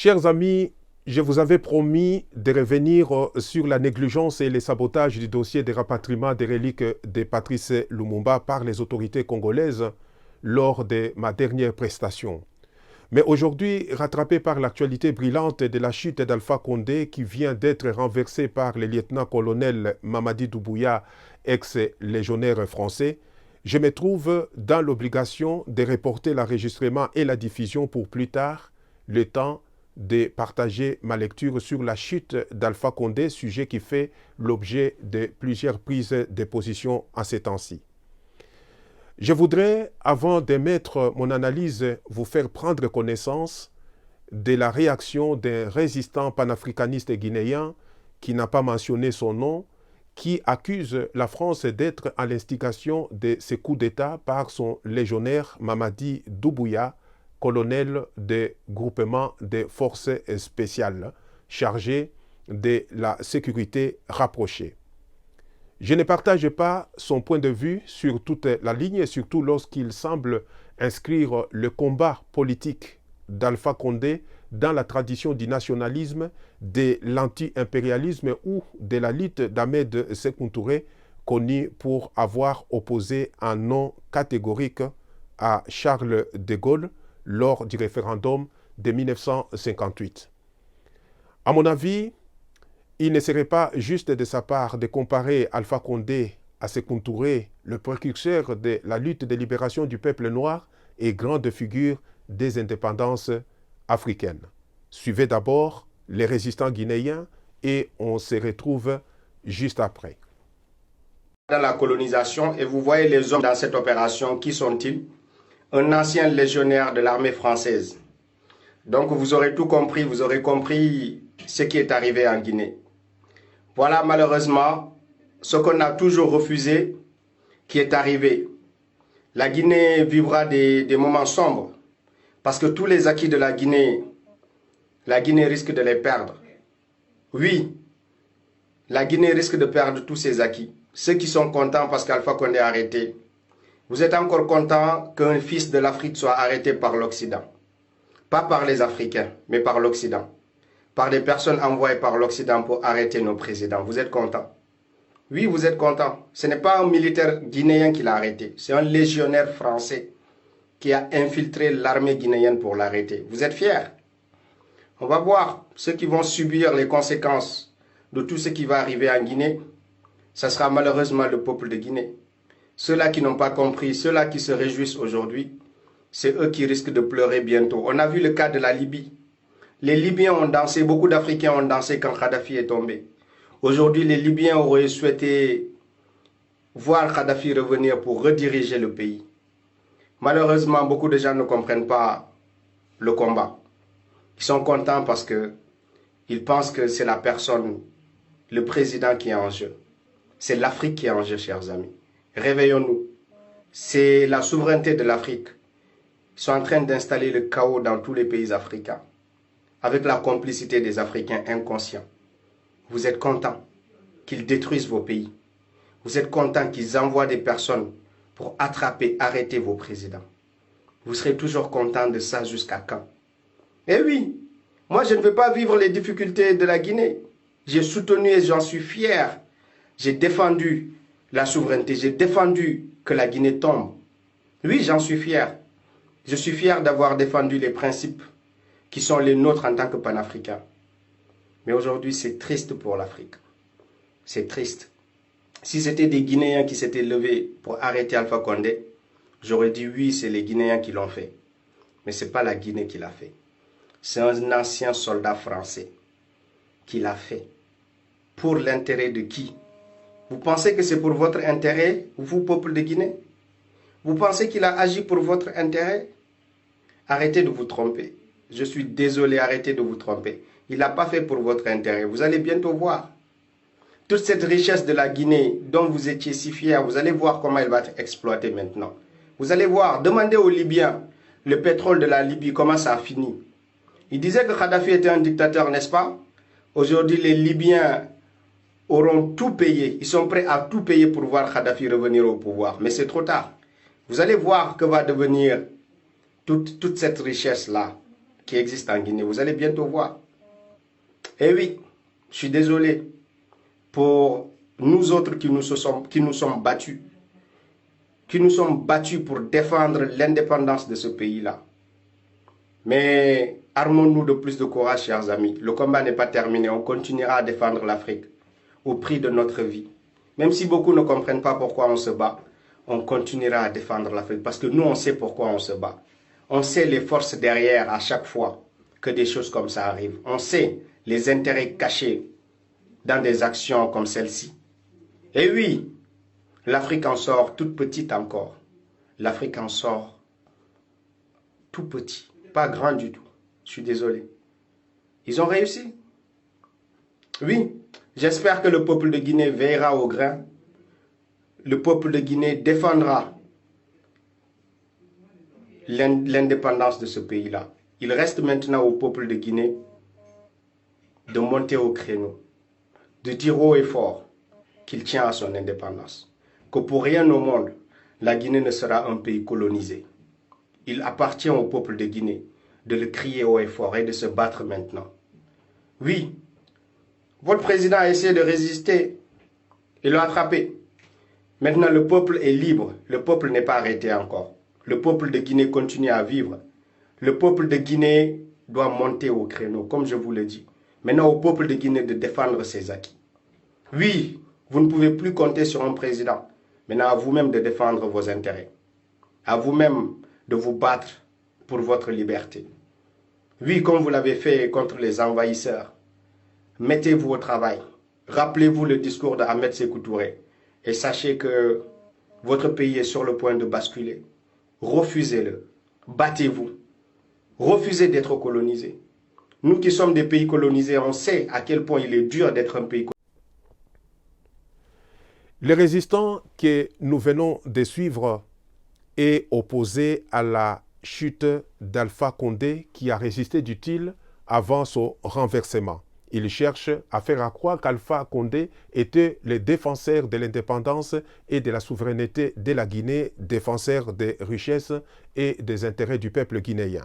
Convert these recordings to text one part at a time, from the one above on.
Chers amis, je vous avais promis de revenir sur la négligence et les sabotages du dossier de rapatriement des reliques de Patrice Lumumba par les autorités congolaises lors de ma dernière prestation. Mais aujourd'hui, rattrapé par l'actualité brillante de la chute d'Alpha Condé qui vient d'être renversé par le lieutenant-colonel Mamadi Doumbouya, ex-légionnaire français, je me trouve dans l'obligation de reporter l'enregistrement et la diffusion pour plus tard, le temps de partager ma lecture sur la chute d'Alpha Condé, sujet qui fait l'objet de plusieurs prises de position en ces temps-ci. Je voudrais, avant d'émettre mon analyse, vous faire prendre connaissance de la réaction d'un résistant panafricaniste guinéen qui n'a pas mentionné son nom, qui accuse la France d'être à l'instigation de ce coup d'État par son légionnaire Mamadi Doumbouya, colonel de groupement des forces spéciales chargé de la sécurité rapprochée. Je ne partage pas son point de vue sur toute la ligne, surtout lorsqu'il semble inscrire le combat politique d'Alpha Condé dans la tradition du nationalisme, de l'anti-impérialisme ou de la lutte d'Ahmed Sékou Touré, connu pour avoir opposé un non catégorique à Charles de Gaulle lors du référendum de 1958. À mon avis, il ne serait pas juste de sa part de comparer Alpha Condé à Sékou Touré, le précurseur de la lutte de libération du peuple noir et grande figure des indépendances africaines. Suivez d'abord les résistants guinéens et on se retrouve juste après. Dans la colonisation, et vous voyez les hommes dans cette opération, qui sont-ils? Un ancien légionnaire de l'armée française. Donc vous aurez tout compris, vous aurez compris ce qui est arrivé en Guinée. Voilà malheureusement ce qu'on a toujours refusé qui est arrivé. La Guinée vivra des moments sombres parce que tous les acquis de la Guinée risque de les perdre. Oui, la Guinée risque de perdre tous ses acquis. Ceux qui sont contents parce qu'Alpha Condé est arrêté, vous êtes encore contents qu'un fils de l'Afrique soit arrêté par l'Occident. Pas par les Africains, mais par l'Occident. Par des personnes envoyées par l'Occident pour arrêter nos présidents. Vous êtes contents? Oui, vous êtes contents. Ce n'est pas un militaire guinéen qui l'a arrêté. C'est un légionnaire français qui a infiltré l'armée guinéenne pour l'arrêter. Vous êtes fiers? On va voir ceux qui vont subir les conséquences de tout ce qui va arriver en Guinée. Ce sera malheureusement le peuple de Guinée. Ceux-là qui n'ont pas compris, ceux-là qui se réjouissent aujourd'hui, c'est eux qui risquent de pleurer bientôt. On a vu le cas de la Libye. Les Libyens ont dansé, beaucoup d'Africains ont dansé quand Kadhafi est tombé. Aujourd'hui, les Libyens auraient souhaité voir Kadhafi revenir pour rediriger le pays. Malheureusement, beaucoup de gens ne comprennent pas le combat. Ils sont contents parce qu'ils pensent que c'est la personne, le président qui est en jeu. C'est l'Afrique qui est en jeu, chers amis. Réveillons-nous. C'est la souveraineté de l'Afrique. Ils sont en train d'installer le chaos dans tous les pays africains, avec la complicité des Africains inconscients. Vous êtes contents qu'ils détruisent vos pays. Vous êtes contents qu'ils envoient des personnes pour attraper, arrêter vos présidents. Vous serez toujours contents de ça jusqu'à quand? Eh oui, moi je ne veux pas vivre les difficultés de la Guinée. J'ai soutenu et j'en suis fier. J'ai défendu la souveraineté, j'ai défendu que la Guinée tombe. Oui, j'en suis fier. Je suis fier d'avoir défendu les principes qui sont les nôtres en tant que panafricains. Mais aujourd'hui, c'est triste pour l'Afrique. C'est triste. Si c'était des Guinéens qui s'étaient levés pour arrêter Alpha Condé, j'aurais dit oui, c'est les Guinéens qui l'ont fait. Mais ce n'est pas la Guinée qui l'a fait. C'est un ancien soldat français qui l'a fait. Pour l'intérêt de qui? Vous pensez que c'est pour votre intérêt, vous, peuple de Guinée? Vous pensez qu'il a agi pour votre intérêt? Arrêtez de vous tromper. Je suis désolé, arrêtez de vous tromper. Il n'a pas fait pour votre intérêt. Vous allez bientôt voir. Toute cette richesse de la Guinée dont vous étiez si fiers, vous allez voir comment elle va être exploitée maintenant. Vous allez voir, demandez aux Libyens, le pétrole de la Libye, comment ça a fini. Ils disaient que Kadhafi était un dictateur, n'est-ce pas? Aujourd'hui, les Libyens auront tout payé. Ils sont prêts à tout payer pour voir Kadhafi revenir au pouvoir. Mais c'est trop tard. Vous allez voir que va devenir toute cette richesse-là qui existe en Guinée. Vous allez bientôt voir. Et oui, je suis désolé pour nous autres qui nous sommes battus pour défendre l'indépendance de ce pays-là. Mais armons-nous de plus de courage, chers amis. Le combat n'est pas terminé. On continuera à défendre l'Afrique au prix de notre vie. Même si beaucoup ne comprennent pas pourquoi on se bat, on continuera à défendre l'Afrique. Parce que nous, on sait pourquoi on se bat. On sait les forces derrière à chaque fois que des choses comme ça arrivent. On sait les intérêts cachés dans des actions comme celle-ci. Et oui, l'Afrique en sort toute petite encore. L'Afrique en sort tout petit, pas grand du tout. Je suis désolé. Ils ont réussi. Oui, j'espère que le peuple de Guinée veillera au grain. Le peuple de Guinée défendra l'indépendance de ce pays-là. Il reste maintenant au peuple de Guinée de monter au créneau, de dire haut et fort qu'il tient à son indépendance, que pour rien au monde, la Guinée ne sera un pays colonisé. Il appartient au peuple de Guinée de le crier haut et fort et de se battre maintenant. Oui, votre président a essayé de résister, il l'a attrapé. Maintenant, le peuple est libre, le peuple n'est pas arrêté encore. Le peuple de Guinée continue à vivre. Le peuple de Guinée doit monter au créneau, comme je vous l'ai dit. Maintenant, au peuple de Guinée de défendre ses acquis. Oui, vous ne pouvez plus compter sur un président. Maintenant, à vous-même de défendre vos intérêts. À vous-même de vous battre pour votre liberté. Oui, comme vous l'avez fait contre les envahisseurs. Mettez-vous au travail. Rappelez-vous le discours d'Ahmed Sékou Touré. Et sachez que votre pays est sur le point de basculer. Refusez-le. Battez-vous. Refusez d'être colonisé. Nous qui sommes des pays colonisés, on sait à quel point il est dur d'être un pays colonisé. Les résistants que nous venons de suivre est opposé à la chute d'Alpha Condé qui a résisté, dit-il, avant son renversement. Il cherche à faire croire qu'Alpha Condé était le défenseur de l'indépendance et de la souveraineté de la Guinée, défenseur des richesses et des intérêts du peuple guinéen.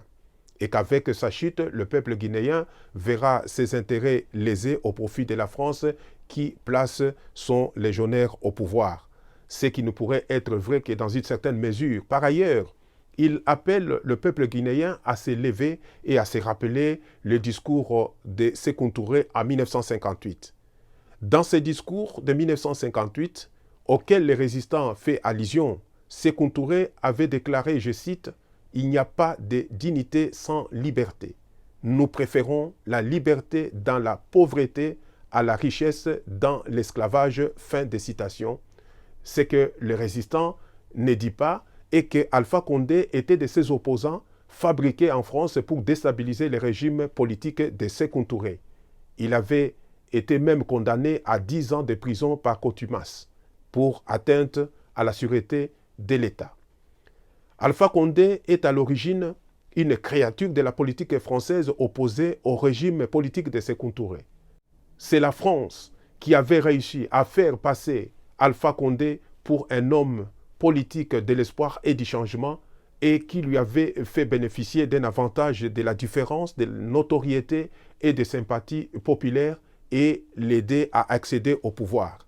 Et qu'avec sa chute, le peuple guinéen verra ses intérêts lésés au profit de la France qui place son légionnaire au pouvoir. Ce qui ne pourrait être vrai que dans une certaine mesure. Par ailleurs, il appelle le peuple guinéen à se lever et à se rappeler le discours de Sékou Touré en 1958. Dans ce discours de 1958, auquel les résistants font allusion, Sékou Touré avait déclaré, je cite, « Il n'y a pas de dignité sans liberté. Nous préférons la liberté dans la pauvreté à la richesse dans l'esclavage. » Fin de citation. Ce que le résistant ne dit pas est que Alpha Condé était de ses opposants fabriqués en France pour déstabiliser le régime politique de Sékou Touré. Il avait été même condamné à 10 ans de prison par contumace pour atteinte à la sûreté de l'État. Alpha Condé est à l'origine une créature de la politique française opposée au régime politique de Sékou Touré. C'est la France qui avait réussi à faire passer Alpha Condé pour un homme politique de l'espoir et du changement et qui lui avait fait bénéficier d'un avantage de la différence, de notoriété et de sympathie populaire et l'aider à accéder au pouvoir.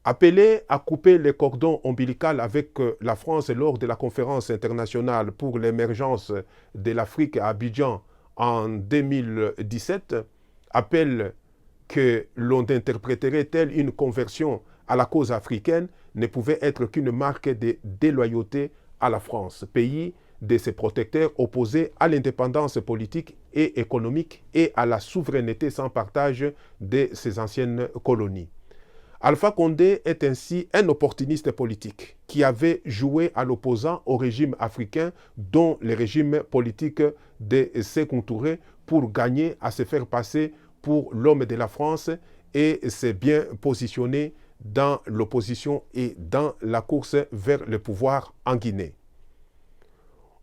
Appelé à couper les cordons ombilicaux avec la France lors de la conférence internationale pour l'émergence de l'Afrique à Abidjan en 2017, appel que l'on interpréterait telle une conversion à la cause africaine, ne pouvait être qu'une marque de déloyauté à la France, pays de ses protecteurs opposés à l'indépendance politique et économique et à la souveraineté sans partage de ses anciennes colonies. Alpha Condé est ainsi un opportuniste politique qui avait joué à l'opposant au régime africain, dont le régime politique de Sékou Touré, pour gagner à se faire passer pour l'homme de la France et s'est bien positionné dans l'opposition et dans la course vers le pouvoir en Guinée.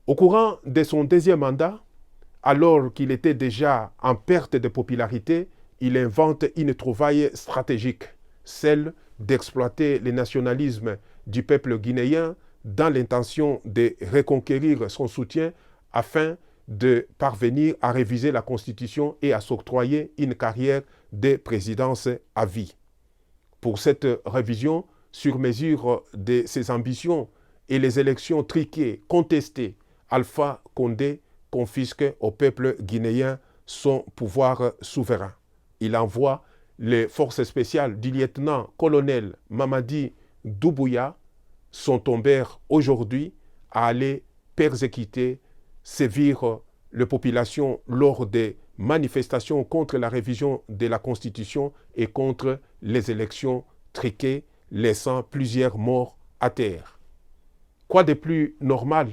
Au courant de son deuxième mandat, alors qu'il était déjà en perte de popularité, il invente une trouvaille stratégique, celle d'exploiter le nationalisme du peuple guinéen dans l'intention de reconquérir son soutien afin de parvenir à réviser la Constitution et à s'octroyer une carrière de présidence à vie. Pour cette révision, sur mesure de ses ambitions et les élections triquées, contestées, Alpha Condé confisque au peuple guinéen son pouvoir souverain. Il envoie les forces spéciales du lieutenant-colonel Mamadi Doumbouya sont tombées aujourd'hui à aller persécuter, sévir la population lors des manifestations contre la révision de la Constitution et contre les élections triquées, laissant plusieurs morts à terre. Quoi de plus normal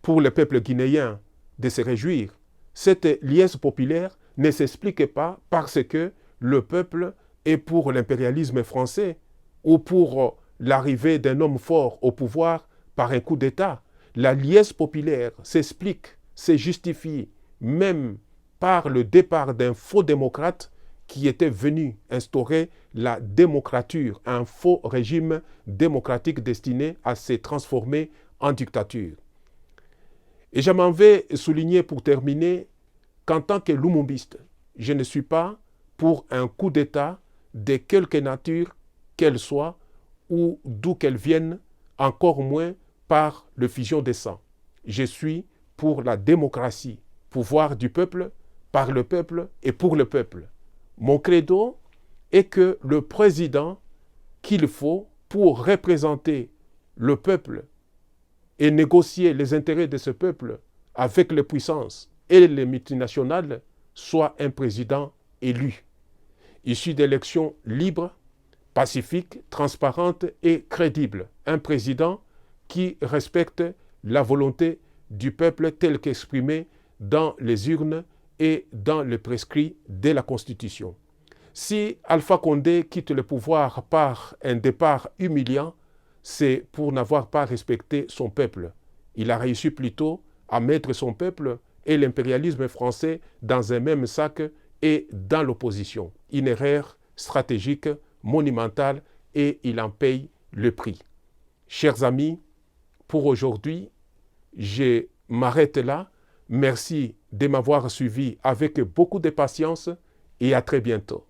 pour le peuple guinéen de se réjouir? Cette liesse populaire ne s'explique pas parce que le peuple est pour l'impérialisme français ou pour l'arrivée d'un homme fort au pouvoir par un coup d'État. La liesse populaire s'explique, se justifie même par le départ d'un faux démocrate qui était venu instaurer la démocrature, un faux régime démocratique destiné à se transformer en dictature. Et je m'en vais souligner pour terminer qu'en tant que lumumbiste, je ne suis pas pour un coup d'État de quelque nature qu'elle soit ou d'où qu'elle vienne, encore moins par le fusion des sangs. Je suis pour la démocratie, pouvoir du peuple, par le peuple et pour le peuple. Mon credo est que le président qu'il faut pour représenter le peuple et négocier les intérêts de ce peuple avec les puissances et les multinationales soit un président élu, issu d'élections libres, pacifiques, transparentes et crédibles. Un président qui respecte la volonté du peuple telle qu'exprimée dans les urnes et dans le prescrit de la Constitution. Si Alpha Condé quitte le pouvoir par un départ humiliant, c'est pour n'avoir pas respecté son peuple. Il a réussi plutôt à mettre son peuple et l'impérialisme français dans un même sac et dans l'opposition. Une erreur stratégique, monumentale, et il en paye le prix. Chers amis, pour aujourd'hui, je m'arrête là. Merci de m'avoir suivi avec beaucoup de patience et à très bientôt.